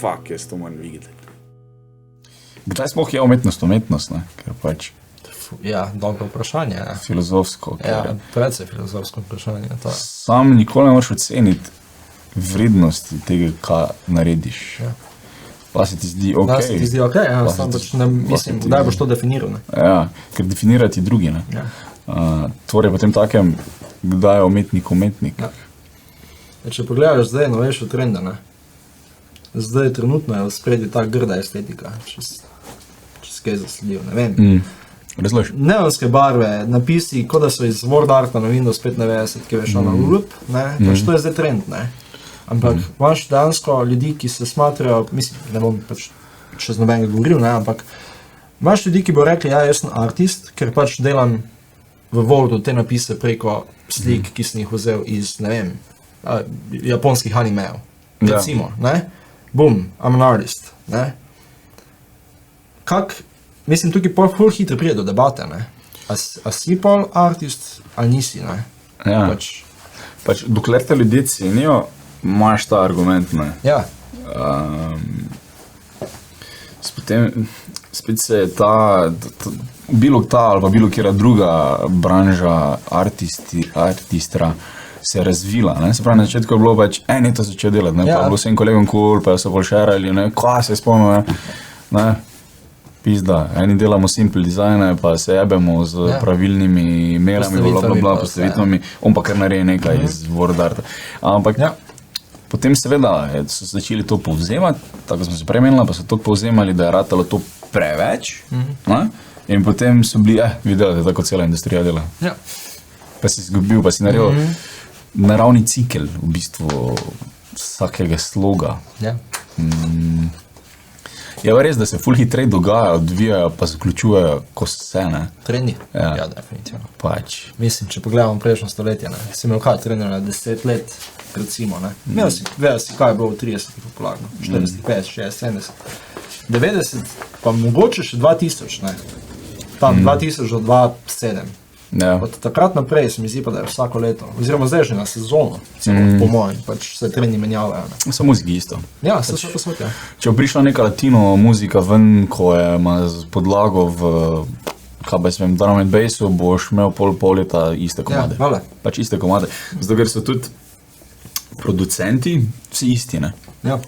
fuck, jaz to moram videti. Kdaj sploh je umetnost, ne? Ker pač Ja, dobro vprašanje. Ja. filozofsko. Ja, predvsej filozofsko vprašanje. To. Sam nikoli ne moreš oceniti vrednosti tega, kaj narediš. Ja. Pa se ti zdi ok. Da se ti zdi ok, ja, sam pač ne mislim, kdaj boš to definiral. Ne? Ja, ker definirati drugi, ne. Ja. Torej potem takem, kdaj je umetnik. Ja. Če pogledaš zdaj novejše trende, ne? Zdaj trenutno je v spredju ta grda estetika, čez kaj zasledil, ne vem. Razloži. Neonske barve, napisi, kot da so iz Word Arta na Windows 95, ki veš, ona ne, pač to je zdaj trend, ne. Ampak imaš dejansko ljudi, ki se smatrajo, mislim, ne bom pač še z nobenega govoril, ne, ampak imaš ljudi, ki bo rekli, ja, jaz sem artist, ker pač delam v Wordu te napise preko slik, ki sem jih vzel iz, ne vem, japonskih animejev, recimo, ne. Boom, I'm an artist, ne. Mislim, tukaj ful hitro pride do debate, ne. A si pol artist, ali nisi, ne. Ja. Pač dokler te ljudje cenijo, imaš ta argument, ne. Ja. Spet se je bilo ali pa bilo kjera druga branža artistra se je razvila, ne. Se pravi, na začetku je bilo pač, eni to začel delati, ne, pa je bilo vsem kolegom cool, pa so bolj šerali, ne, kva se je spomnil, ne. Pizda, eni delamo simple dizajne, pa se jebemo z pravilnimi merami, blablabla, postavitvami, on pa kar naredi nekaj iz Word Arta. Ampak potem seveda so začeli to povzemati, tako smo se premenili, pa so to povzemali, da je ratalo to preveč, ne? In potem so bili, videli, tako cela industrija dela. Ja. Pa si izgubil, pa si naredil naravni cikel v bistvu vsakega sloga. Ja. Je pa res, da se ful hitrej dogaja, odvijajo, pa zaključujejo, ko se, ne. Trendi? Ja. Ja, definitivno. Pač. Mislim, če pogledamo prejšnjo stoletje, ne, si imel kaj trenera 10 let, recimo, ne. Imel si, vedel si, kaj je bilo v 30 popularno, 40, 50, 60, 70, 90, pa mogoče še 2000, ne. Tam 2000 do 2007. Ja. Od takrat naprej se mi zdi pa, da je vsako leto, oziroma zdaj že na sezono, po mojem, pač se trendi menjavajo, ne. So muziki isto. Ja, se so posvet, ja. Če bo prišla neka latino muzika ven, ko ima podlago v, kaj pa jaz vem, drum and bassu, boš imel pol leta iste komade. Ja, pač iste komade. Zato, ker so tudi producenti vsi isti, ne. Ja.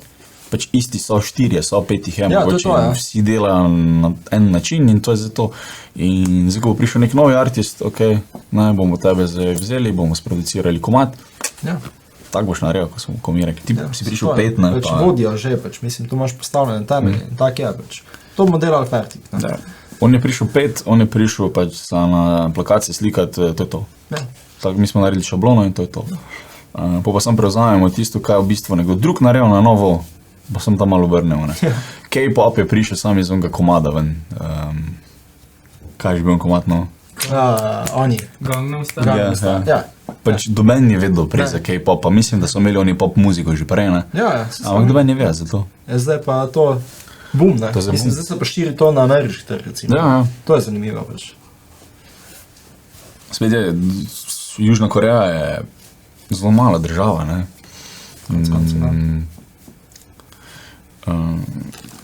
Pač isti so, 4, so 5 jih je, Ja, mogoče, to je to, ja. vsi delajo na en način in to je zato. In zdaj, ko bo prišel nek novi artist, ok, ne, bomo tebe zdaj vzeli, bomo sproducirali komad, Ja. tako boš naredil, ko mi je rekel, ti si prišel 5, ne, pač pa... vodijo že, pač, mislim, tu imaš postavljene temelje, in tak je, pač. To bomo delali fertik, ne. Da. On je prišel 5, on je prišel pač na plakacije slikati, to je to. Ja. Tako mi smo naredili šablono in to je to. Pa sam prevzamemo tisto, kaj je v bistvu nekdo drug naredil na novo, pa sem tam malo obrnil, ne. K-pop je prišel sam iz onega komada ven. Kaj je že bil komad, no? Oni. Gangnam Style. Ja. Pač doben je vedel prej za K-pop, pa mislim, da so imeli oni pop muziko že prej, ne. Ja, Ampak doben je vedel za to. Zdaj pa to boom, ne. To je Mislim, boom. zdaj se pa širi to na ameriški trg, recimo. Ja. To je zanimivo, pač. Spet je, Južna Koreja je zelo mala država, ne.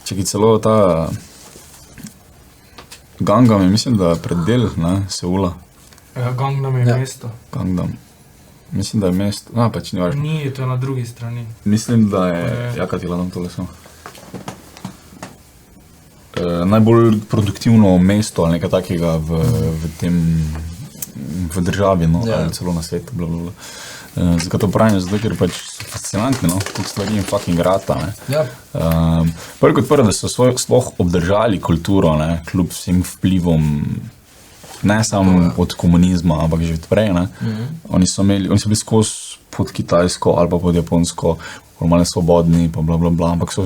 Čekaj, celo ta Gangnam je, mislim, da je preddel, ne, Seula. Ja, Gangnam je mesto. Gangnam. Mislim, da je mesto, pač ni važno. Ni, to je na drugi strani. Mislim, da je, kaj ti ladam tole samo. Najbolj produktivno mesto ali nekaj takega v državi, no, ali celo na svetu, blablabla. Zakaj to pravim? Zato, ker pač so fascinantni, no, tudi stvari jim fucking rata, ne. Ja. Prvi kot prvo, da so sploh obdržali kulturo, ne, kljub vsem vplivom, ne samo od komunizma, ampak že odprej, ne. Oni so bili skozi pod Kitajsko ali pa pod Japonsko, malo svobodni, pa blablabla, ampak so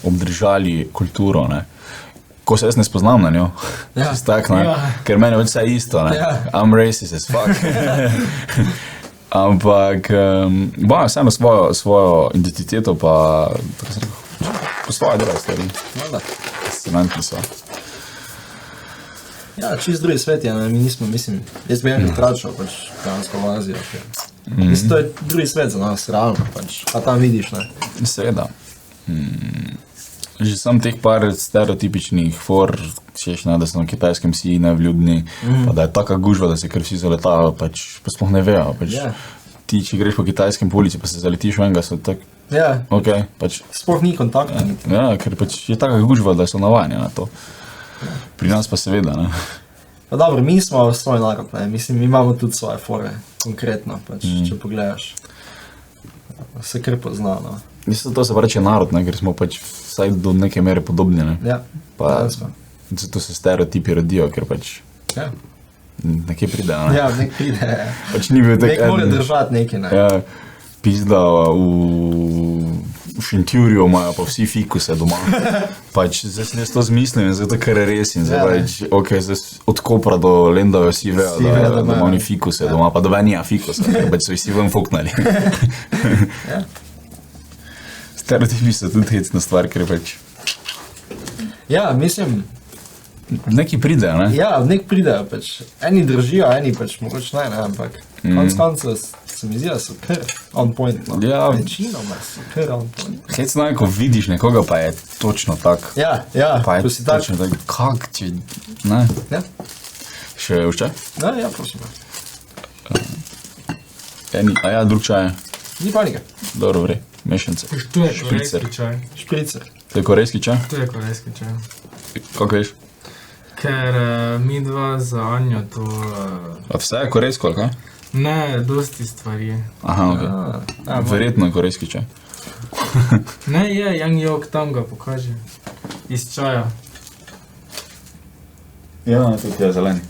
obdržali kulturo, ne. Ko se jaz ne spoznam na njo, tak, ne, ker meni je vse isto, ne. I'm racist as fuck. Ampak, vseeno svojo identiteto, pa, tako sem rekel, po svoje delajo stvari. Fascinantni so. Ja, čist drugi svet je, ne, mi nismo, mislim, jaz bi enkrat tračal, pač, dejansko v Azijo. Mislim, to je drugi svet za nas, realno, pač, a tam vidiš, ne. Seveda. Že sam teh par stereotipičnih for, češ, ne, da so na Kitajskem vsi nevljudni, pa da je taka gužva, da se kar vsi zaletajo, pač pa sploh ne vejo. Pač, ti, če greš po kitajskem po ulici, pa se zaletiš v enega, so tak, okay, pač, sploh ni kontakta. Ja, ker pač je taka gužva, da so navajeni na to. Pri nas pa seveda, ne. Pa dobro, mi smo svoj narod, ne, mislim, mi imamo tudi svoje fore, konkretno, pač, če pogledaš. Se kar pozna, no. Mislim, to se pa reče narod, ne, ker smo pač vsaj do neke mere podobni, ne. Ja, pa zato se stereotipi rodijo, ker pač nekje pride, ne. Ja, nek pride, pač ni bil tak nek mora držati nekaj, ne. Ja, pizda v Šentjurju imajo pa vsi fikuse doma. Pač zdaj sem jaz to zmislil in zdaj to kar je res in zdaj pač, ok, zdaj od Kopra do Lendave vsi vejo, da ima oni fikuse doma, pa da nija fikusa, ker pač so vsi ven fuknali. Stereotipi so tudi hecna stvar, ker pač... Ja, mislim... Neki pridejo, ne? Ja, nek pridejo, pač. Eni držijo, eni pač mogoče ne, ampak konec konca se mi zdi, da so kar on point, no. Ja. Večinoma so kar on point. Hecno je, ko vidiš nekoga, pa je točno tak. Ja, pa je ko si tak. točno tak, kak če... Ne? Ja. Še čaj? Ja, prosim. A ja, drug čaj. Ni panike. Dobro, vrej, mešance. To je korejski čaj. Špricer. To je korejski čaj? To je korejski čaj. Kako veš? Ker mi dva za Anjo to... A vse je korejsko, ali kaj? Ne, dosti stvari. Aha, ok. Verjetno je korejski čaj. Ne, je, Yang Yok tam ga pokaže. Iz čaja. Ja, tudi je zeleni.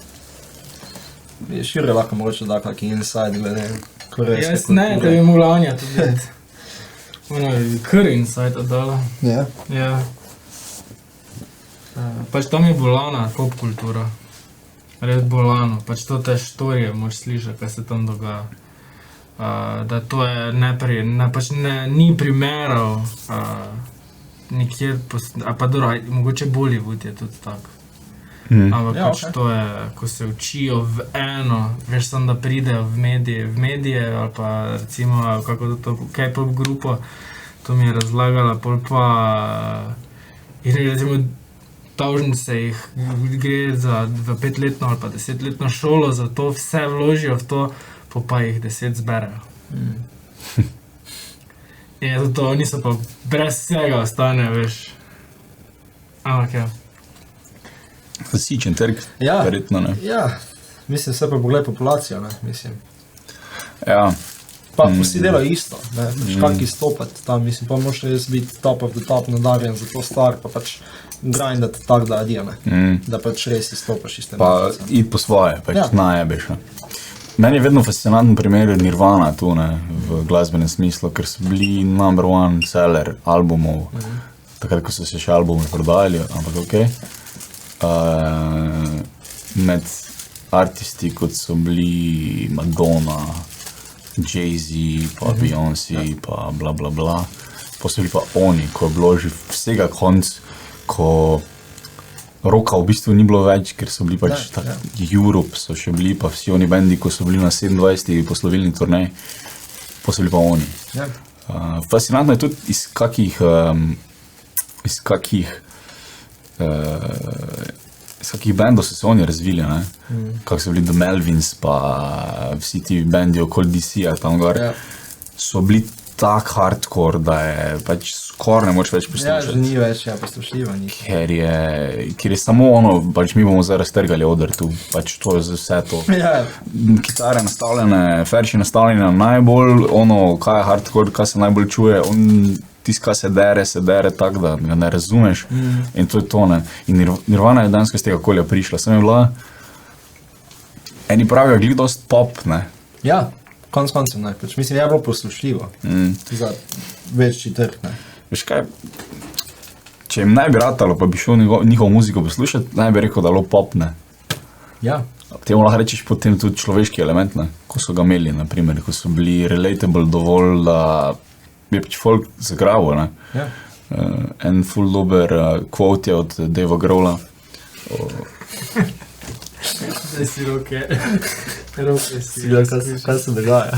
Šire lahko mogoče da kak inside glede korejske Jaz ne, da bi mogla Anja to videti. Ona je kar inside oddala. Ja. Ja. Pač tam je bolana popkultura. Res bolano. Pač to te štorije moš slišati, kaj se tam dogaja. Da to je ni primerov nikjer, pa dobro, mogoče Bollywood je tudi tak. Ampak Ja, pač ok. to je, ko se učijo v eno, veš sam, da pridejo v medije ali pa recimo kako to K-pop grupo, to mi je razlagala, pol pa in recimo tavžen se jih gre za v 5-letno ali pa 10-letno šolo, zato vse vložijo v to, pa jih 10 zberejo. In zato oni so pa brez vsega ostanejo, veš. Ampak ja. Zasičen trg, Ja. verjetno ne. Ja, mislim, se pa pogled populacijo, ne, mislim. Ja, Pa vsi delajo isto, ne, pač kak izstopati tam, mislim, pa moraš res biti top of the top nadarjen za to stvar, pa pač grindati tak, da adijo, ne, da pač res izstopaš iz te pa matrice. iti po svoje, pač Ja. najebeš. Ne. Meni je vedno fascinanten primer Nirvana tu, ne, v glasbenem smislu, ker so bili number one seller albumov, takrat, ko so se še albumi prodajali, ampak okej. Med artisti, kot so bili Madonna, Jay-Z, pa Beyoncé, pa bla bla bla. Pa so bili pa oni, ko je bilo že vsega konc, ko roka v bistvu ni bilo več, ker so bili pač Ja, ja. Europe, so še bili pa vsi oni bendi, ko so bili na 27. poslovilni turnej, pa so bili pa oni. Ja. Fascinantno je tudi iz kakih bendov so se oni razvili, ne? Kako so bili The Melvins, pa vsi ti bendi okoli DC-ja tam gor, Ja. so bili tak hardcore, da je pač skoraj ne moč več Ja, že poslušati. ni več, ja, poslušljiva ni. Ker je samo ono, pač mi bomo zdaj raztrgali oder tu, pač to je za vse to. Ja, Kitare nastavljene, ferši nastavljene na najbolj, ono, kaj je hardcore, kaj se najbolj čuje, tisto, kaj se dere tako, da ga ne razumeš in to je to, ne. In Nirvana je dejansko iz tega okolja prišla, sem je bila, eni pravijo, glih dost pop, ne. ja, konc koncem, ne, pač mislim, je bilo poslušljivo za večji trg, ne. Veš kaj, če jim ne bi ratalo, pa bi šel njihovo muziko poslušati, ne bi rekel, da je bilo pop, ne. Ja, Temu lahko rečeš potem tudi človeški element, ne, ko so ga imeli, na primer, ko so bili relatable dovolj, da je pač folk zagrabil, ne. ja. En ful dober quote je od Davea Grohla. Zdaj si roke. Roke si. Kaj se dogaja?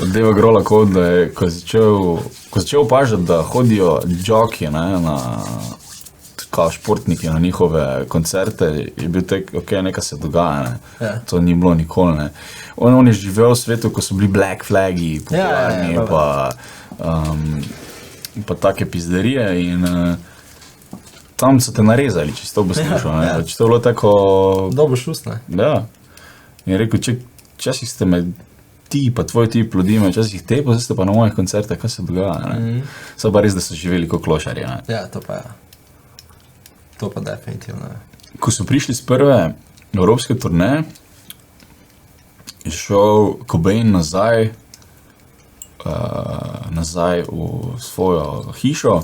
Deva Grola kot, da je, ko začel opažati, da hodijo jockey, na kao športniki na njihove koncerte, je bil tek, ok, nekaj se dogaja, ne. Ja. To ni bilo nikoli, ne. On je živel v svetu, ko so bili Black Flagi popularni, pa take pizderije in tam so te narezali, če si to poslušal, ne. Pač to je bilo tako... Dobro šust, ne? Ja. In je rekel, časih ste me ti, pa tvoj tip ljudi, časih te, pa zdaj ste pa na mojih koncertih, kaj se dogaja, ne. So pa res, da so živeli kot klošarji, ne. Ja, to pa je. To pa definitivno je. Ko so prišli z prve evropske turneje, je šel Cobain nazaj v svojo hišo.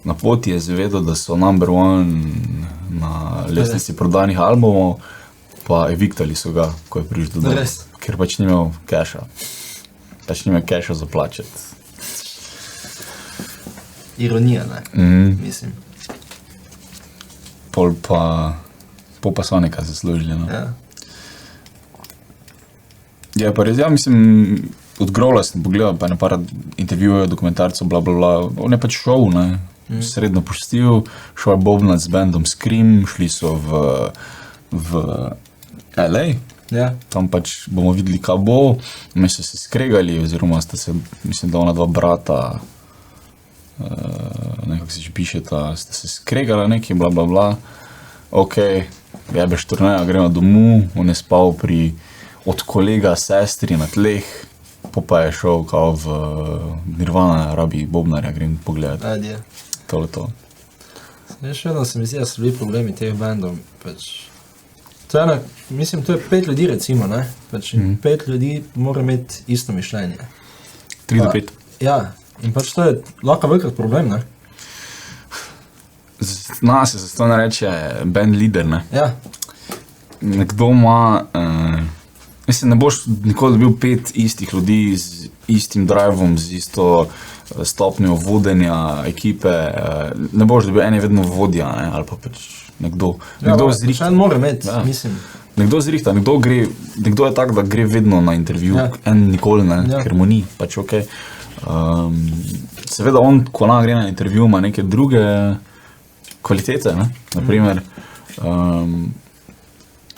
Na poti je zvedel, da so number one na lestvici prodanih albumov, pa eviktali so ga, ko je prišel do doma, ker pač ni imel keša. Pač ni imel keša za plačati. Ironija, ne? Mislim. Pol pa so nekaj zaslužili, no. Ja. Ja, pa res, ja, mislim, od Grola sem pogledal, pa par intervjujev, dokumentarcev, bla, bla, bla. On je pač šel, ne, sredno pustil, šel je bobnat z bandom Scream, šli so v LA. Ja. Tam pač bomo videli, kaj bo. Mi so se skregali, oziroma sta se, mislim, da ona dva brata, nekako se že pišeta, sta se skregala nekaj, bla, bla, bla. Ok, jebeš turneja, gremo domov, on je spal od kolega sestri na tleh, pa je šel kao v Nirvana, rabi bobnarja, grem pogledati. Ajde. To je to. Še vedno se mi zdi, da so bili problemi teh bandov, pač... To je mislim, to je 5 ljudi recimo, ne? Pač 5 ljudi mora imeti isto mišljenje. 3 do 5. Ja, in pač to je lahko velikrat problem, ne? Nas se zato ne reče band leader, ne? Ja. Nekdo ima, mislim, ne boš nikoli dobil 5 istih ljudi z istim drivom, z isto stopnjo vodenja ekipe, ne boš dobil, en je vedno vodja, ne? Ali pa pač nekdo zrihta. Ja, mora imeti, mislim. Nekdo zrihta, nekdo je tak, da gre vedno na intervju, en nikoli ne, ker mu ni, pač ok. Seveda on, ko gre na intervju, ima neke druge kvalitete, ne, naprimer.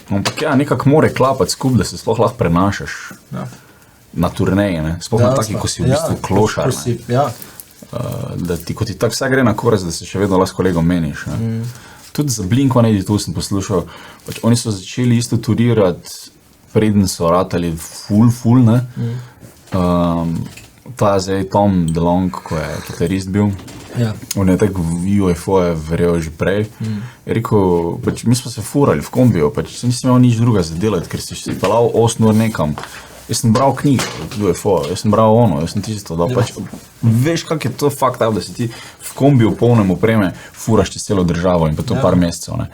Ampak ja, nekako more klapati skup, da se sploh lahko prenašaš na turneje, ne, sploh na taki, ko si v bistvu klošar, ne. Ja. Da ti, ko ti tak vse gre na korist, da se še vedno lahko s kolegom meniš, ne. Tudi za Blink-182 sem poslušal, pač oni so začeli isto turirati, preden so ratali full, ne. Ta zdaj Tom DeLonge, ko je kitarist bil, on je tako v UFO-je verjel že prej, je rekel, pač mi smo se furali v kombiju, pač nisem imel nič druga za delati, ker si pelal 8 ur nekam. Jaz sem bral knjige od UFO, jaz sem bral ono, jaz sem tisto, da pač veš, kak je to fakt, da si ti v kombiju polnem opreme furaš čez celo državo in pa to par mesecev, ne.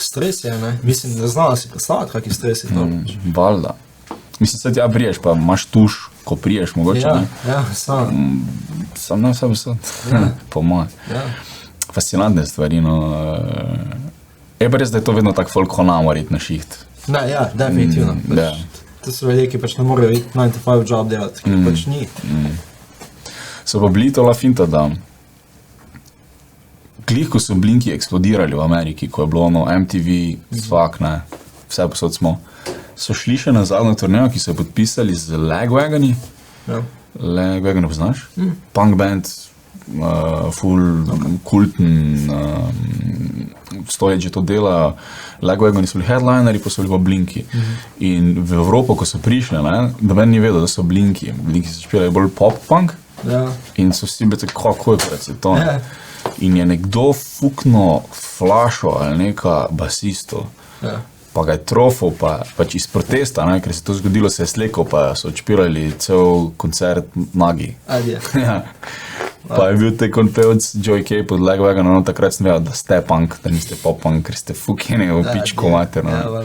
Stres je, ne, mislim, ne znala si predstavljati, kak je stres je to. Valjda. Mislim, se ti priješ, pa imaš tuš, ko priješ mogoče, ne. Ja, sam. Sam ne vse besed, po moje. Fascinantne stvari, no. Je pa res, da je to vedno tak folk honamorit na šiht. Ne, ja, definitivno. To so ljudje, ki pač ne morajo iti 9-to-5 job delati, ki pač ni. So pa bili to la finta, da glih, ko so Blinki eksplodirali v Ameriki, ko je bilo ono MTV, svak, ne, vse posod smo, so šli še na zadnjo turnejo, ki so jo podpisali z Lagwagoni. Ja. Lagwagoni poznaš? Punk band, full kulten, stoje že to dela. Lagwagoni so bili headlineri, pa so bili pa Blinki. In v Evropo, ko so prišli, ne, noben ni vedel, da so Blinki. Blinki so špijali bolj pop-punk in so vsi bili tako, kako je predvsej to. In je nekdo fukno flašo ali neka basisto, pa ga je trofil, pač iz protesta, ne, ker se to zgodilo, se je slekal, pa so odšpirali cel koncert nagi. Ja. Pa je bil te konpevc Joey K. pod Lagwagon, ono takrat sem vedel, da ste punk, da niste pop-punk, ker ste fukini v pičko materno.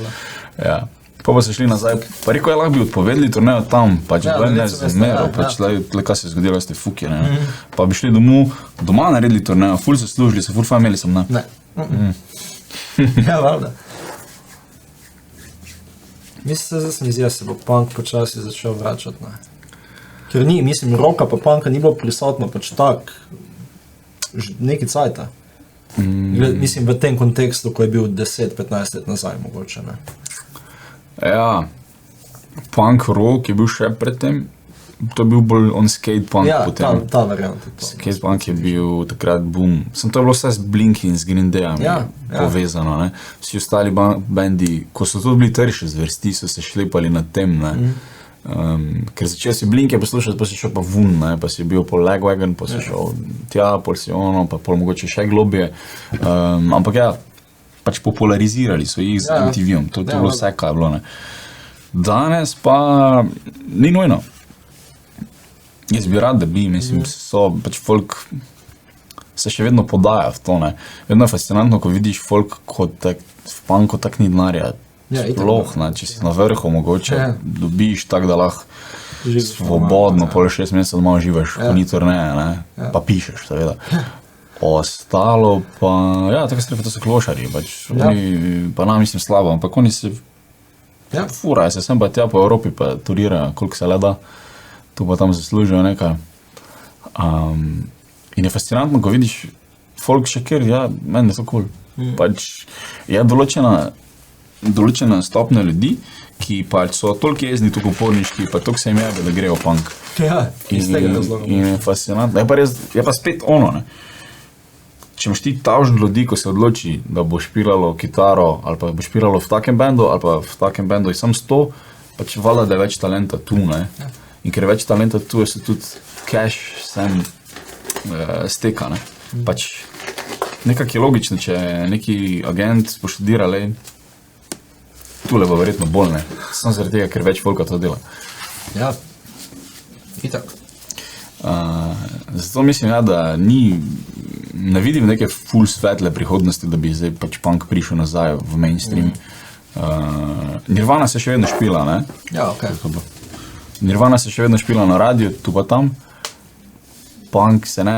Ja. Pa so šli nazaj, pa rekel je, lahko bi odpovedali turnejo tam, pač bil ne zmeral, pač kaj se je zgodilo, ste fukini. Pa bi šli doma naredili turnejo, ful se služili, se ful imeli sem, ne? Ne. Ja, valjda. Mislim, da se mi zdi, da se bo punk počasi začel vračati, ne? ker ni, mislim, roka pa punka ni bilo prisotno pač tak, neki cajta. Mislim, v tem kontekstu, ko je bil 10-15 let nazaj mogoče, ne. Ja, punk rock je bil še predtem, to je bil bolj on skate punk potem. Ja, ta varianta. Skate punk je bil takrat boom. Sem to je bilo vse z Blink in z Green Dayami povezano, ne. Vsi ostali bendi, ko so to bili trši zvrsti, so se šlepali nad tem, ne. Ker začel si Blinke poslušati, pa si šel pa vun, ne, pa si bil pol Lagwagon, pa si šel tja, pol si ono, pa pol mogoče še globje. Ampak ja, pač popularizirali so jih z MTV-om, to je bilo vse, kaj je bilo, ne. Danes pa ni nujno. Jaz bi rad, da bi, mislim, so pač folk se še vedno podaja v to, ne. Vedno je fascinantno, ko vidiš folk, kot v punku tak ni denarja. Sploh, ne, če si na vrhu mogoče, dobiš tak, da lahko svobodno pol 6 mesecev doma živaš, ko ni turneje, ne, pa pišeš, seveda. Ostalo pa, ja, tako strepe, to so klošari, pač, oni, pa nam mislim slabo, ampak oni se furajo se sem pa tja po Evropi, pa turirajo, koliko se le da, tu pa tam zaslužijo nekaj. In je fascinantno, ko vidiš folk še kjer, ja, meni je to cool. Pač je določena stopnja ljudi, ki pač so toliko jezni, toliko uporniški, pa toliko se jim jebe, da grejo punk. Ja, iz tega razloga. In je fascinantno. Je pa spet ono, ne. Če imaš ti tavžen ljudi, ko se odloči, da bo špilalo kitaro, ali pa bo špilalo v takem bendu, ali pa v takem bendu je sam 100, pač valjda, da je več talenta tu, ne. In ker je več talenta tu, se tudi cash sem steka, ne. Pač nekak je logično, če neki agent poštudira, tule bo verjetno bolj, ne. Samo zaradi tega, ker več folka to dela. Ja, itak. Zato mislim, ja, da ne vidim neke ful svetle prihodnosti, da bi zdaj pač punk prišel nazaj v mainstream. Nirvana se še vedno špila, ne? Ja, okej. Nirvana se še vedno špila na radiju, tu pa tam. Punk se ne.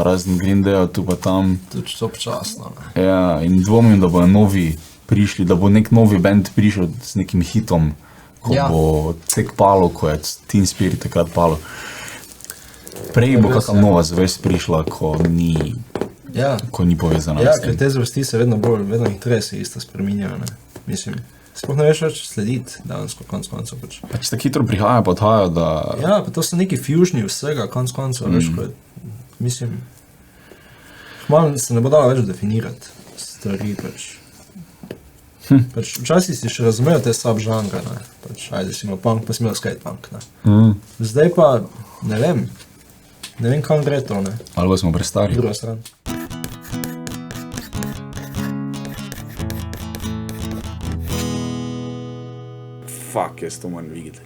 Razen Green Day, tu pa tam. Tudi so počasno, ne. Ja, in dvomim, da bojo novi prišli, da bo nek novi band prišel s nekim hitom, ko bo tek palo, ko je Teen Spirit takrat palo. Prej bo kakšna nova zvest prišla, ko ni povezana. Ja, ker te zvrsti se vedno hitreje se isto spreminjajo, ne. Mislim, sploh ne veš več slediti dansko, konc koncev. Pač tako hitro prihaja, pa odhaja, da... Ja, pa to so neki fusioni vsega, konc koncev, veš, ko je, mislim, malo se ne bo dalo več definirati stvari, pač. Pač včasih si še razumejo te subžanre, ne. Pač, ajde, si imel punk, pa si imel skate punk, ne. Zdaj pa, ne vem kam gre to, ne. Ali smo prestari. Druga stran. Fuck, jaz to moram videti.